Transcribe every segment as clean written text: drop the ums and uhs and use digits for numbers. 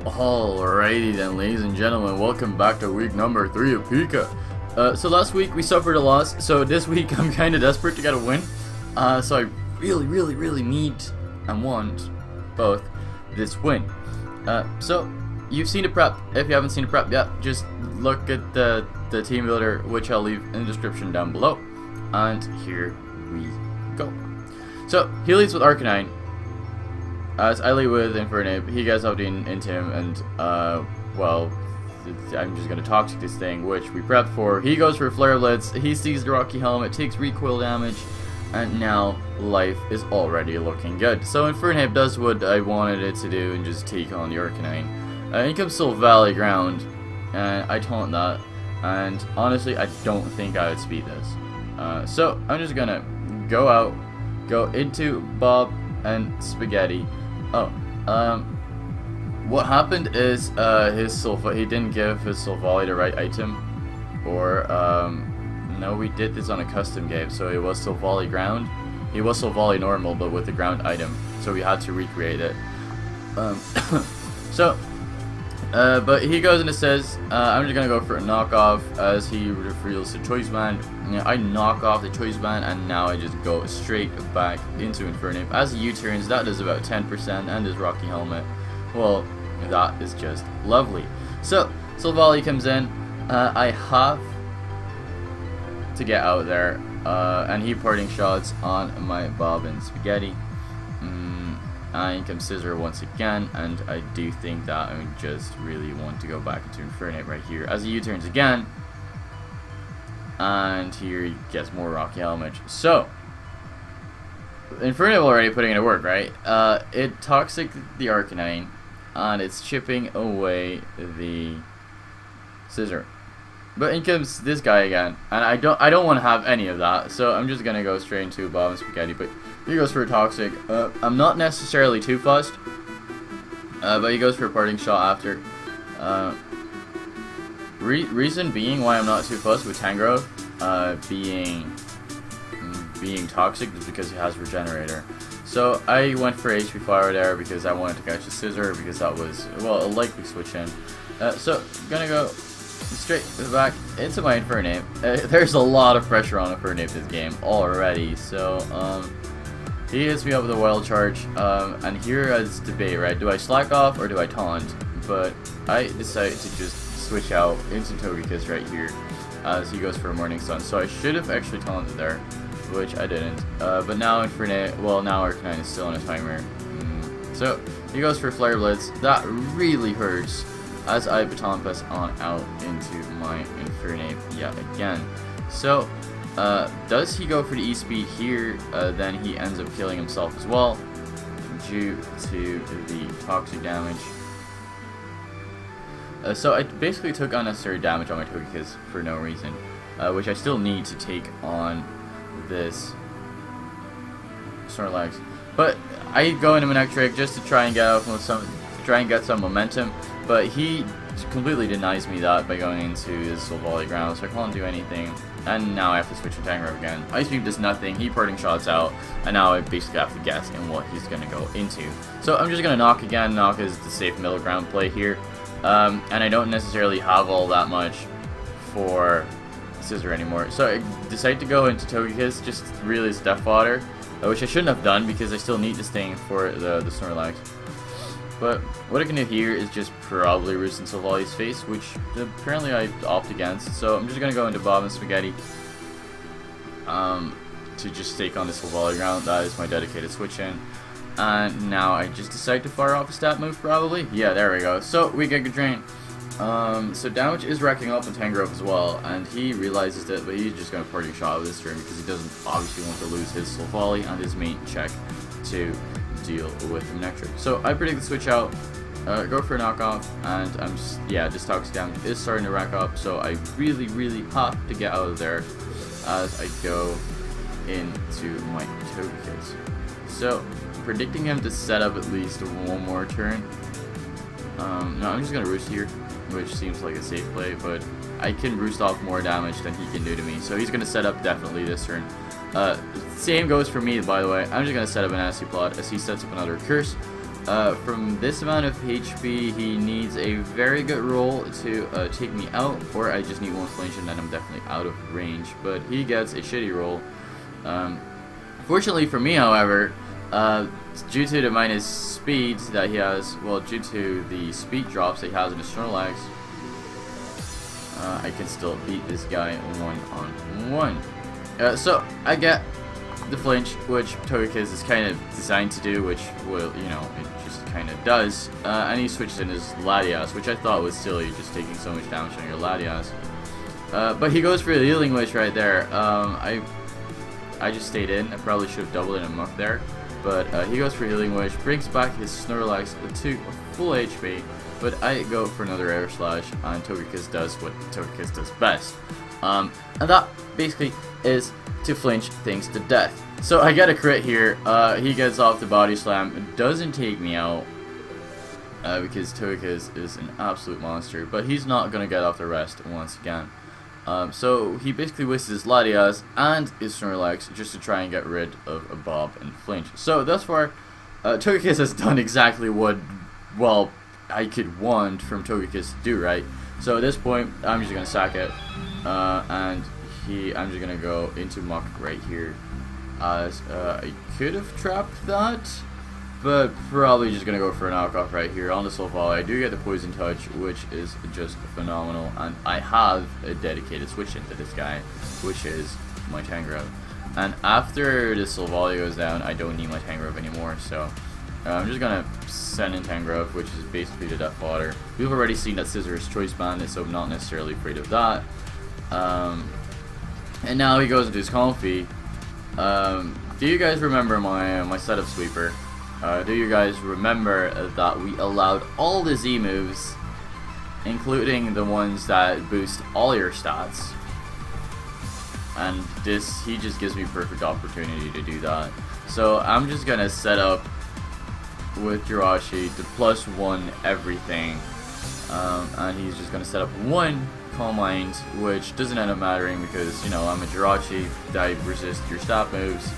Alrighty then, ladies and gentlemen, welcome back to week number 3 of PICA. So last week we suffered a loss, so this week I'm kind of desperate to get a win. So I really need and want both this win. So you've seen the prep. If you haven't seen the prep yet, just look at the team builder, which I'll leave in the description down below. And here we go. So he leads with Arcanine. As I lead with Infernape, he gets out into him, and well, I'm just gonna toxic this thing, which we prepped for. He goes for Flare Blitz, he sees the Rocky Helmet, takes recoil damage, and now life is already looking good. So Infernape does what I wanted it to do and just take on the Arcanine. In comes Valley Ground, and I taunt that, and honestly, I don't think I would speed this. So I'm just gonna go into Bob and Spaghetti. What happened is he didn't give his Silvally the right item, or no, we did this on a custom game, so it was Silvally Ground. He was Silvally normal, but with the ground item, so we had to recreate it. But he goes and says, I'm just gonna go for a knockoff as he reveals the Choice Band. I knock off the Choice Band, and now I just go straight back into Infernape. As he U-turns, that does about 10%, and his Rocky Helmet, well, that is just lovely. So Silvally comes in. I have to get out there, and he parting shots on my Bob and Spaghetti. I comes Scissor once again, and I do think that I just really want to go back into Infernape right here as he U-turns again, and here he gets more Rocky Helmet. So Infernape already putting in work, right? It toxic the Arcanine, and it's chipping away the Scissor. But in comes this guy again, and I don't want to have any of that, so I'm just gonna go straight into Bob and Spaghetti. But he goes for a toxic. I'm not necessarily too fussed, but he goes for a parting shot after. Reason being why I'm not too fussed with Tangrowth being toxic is because he has Regenerator. So I went for HP Fire there because I wanted to catch the Scissor, because that was, well, a likely switch in. So gonna go straight back into my Infernape. There's a lot of pressure on Infernape this game already, so he hits me up with a Wild Charge, and here is debate, right? Do I slack off or do I taunt? But I decided to just switch out into Togekiss right here as he goes for a Morning Sun. So I should have actually taunted there, which I didn't. But now Infernape, well, now Arcanine is still on a timer. So he goes for Flare Blitz. That really hurts, as I Baton Pass on out into my Infernape yet again. So, does he go for the E-Speed here? Then he ends up killing himself as well, due to the toxic damage. So I basically took unnecessary damage on my Togekiss for no reason, which I still need to take on this Snorlax. But I go into Manectric just to try and get some momentum. But he completely denies me that by going into his Silvally Ground, so I can't do anything. And now I have to switch to Tangrowth again. Ice Beam does nothing, he parting shots out, and now I basically have to guess in what he's going to go into. So I'm just going to Knock again. Knock is the safe middle ground play here. And I don't necessarily have all that much for Scissor anymore. So I decide to go into Togekiss, just really as Death Fodder, which I shouldn't have done because I still need this thing for the Snorlax. But what I can do here is just probably Roost in Silvally's face, which apparently I opt against. So I'm just going to go into Bob and Spaghetti to just take on the Silvally Ground. That is my dedicated switch in. And now I just decide to fire off a stat move, probably. Yeah, there we go. So we get Giga Drain. So damage is racking up on Tangrowth as well, and he realizes it, but he's just going to parting shot with this turn because he doesn't obviously want to lose his Silvally and his main check to deal with Manectric. So I predict the switch out, go for a knockoff, and I'm just, yeah, this toxic damage is starting to rack up, so I really have to get out of there as I go into my Togekiss. So predicting him to set up at least one more turn. No, I'm just gonna Roost here, which seems like a safe play, but I can Roost off more damage than he can do to me, so he's gonna set up definitely this turn. Same goes for me, by the way. I'm just gonna set up an Nasty Plot as he sets up another Curse. From this amount of HP, he needs a very good roll to take me out, or I just need one flinch and then I'm definitely out of range. But he gets a shitty roll. Fortunately for me, however, due to the minus speed that he has, well, due to the speed drops that he has in his Snorlax, I can still beat this guy 1-on-1. So I get the flinch, which Togekiss is kind of designed to do, which will, you know, it just kind of does. And he switches in his Latias, which I thought was silly, just taking so much damage on your Latias. But he goes for the Healing Wish right there. I just stayed in. I probably should have doubled in a muck there. But he goes for Healing Wish, brings back his Snorlax to full HP. But I go for another Air Slash, and Togekiss does what Togekiss does best. And that basically is to flinch things to death. So I get a crit here. He gets off the Body Slam, doesn't take me out because Togekiss is an absolute monster. But he's not gonna get off the rest once again. So he basically wastes his Latias and his Snorlax just to try and get rid of a Bob and flinch. So thus far, Togekiss has done exactly what, well, I could want from Togekiss to do, right? So at this point, I'm just gonna sack it, and I'm just gonna go into Muck right here, as I could have trapped that, but probably just gonna go for a knockoff right here on the Soul Volley. I do get the Poison Touch, which is just phenomenal, and I have a dedicated switch into this guy, which is my Tangrowth. And after the Soul Volley goes down, I don't need my Tangrowth anymore, so I'm just gonna send in Tangrowth, which is basically the death fodder. We've already seen that Scissor is choice banded, so I'm not necessarily afraid of that. And now he goes into his Comfy. Do you guys remember my setup sweeper? Do you guys remember that we allowed all the Z moves, including the ones that boost all your stats? And he just gives me perfect opportunity to do that. So I'm just gonna set up with Jirachi to +1 everything, and he's just gonna set up 1 Calm Mind, which doesn't end up mattering because, you know, I'm a Jirachi, I resist your stat moves,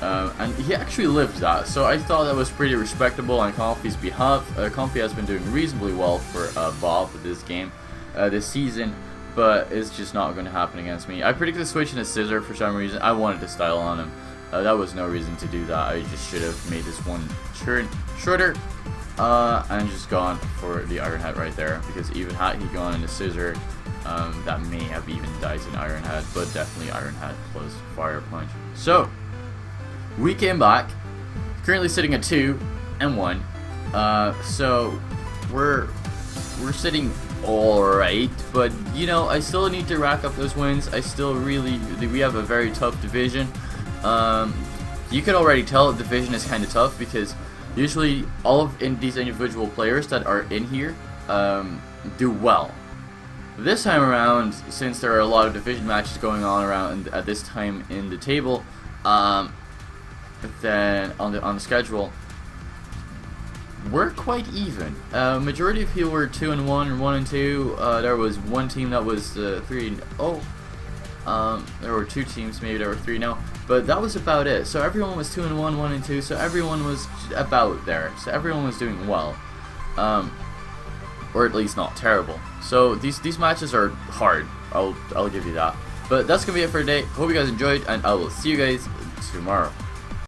and he actually lived that, so I thought that was pretty respectable on Comfy's behalf. Comfy has been doing reasonably well for Bob this game, this season, but it's just not going to happen against me. I predicted switching to Scissor for some reason. I wanted to style on him. That was no reason to do that. I just should have made this one turn shorter and just gone for the Iron Head right there, because even had he gone into Scissor, that may have even died in Iron Head, but definitely Iron Head plus Fire Punch. So we came back, currently sitting at 2-1. So we're sitting alright, but you know, I still need to rack up those wins. We have a very tough division. You can already tell the division is kind of tough because usually all of these individual players that are in here do well. This time around, since there are a lot of division matches going on around at this time in the table, then on the schedule, we're quite even. Majority of people were 2-1 or 1-2. There was one team that was 3-0. There were 2 teams maybe that were 3-0, but that was about it. So everyone was 2-1, 1-2. So everyone was about there. So everyone was doing well, or at least not terrible. So these matches are hard. I'll give you that. But that's gonna be it for today. Hope you guys enjoyed, and I will see you guys tomorrow.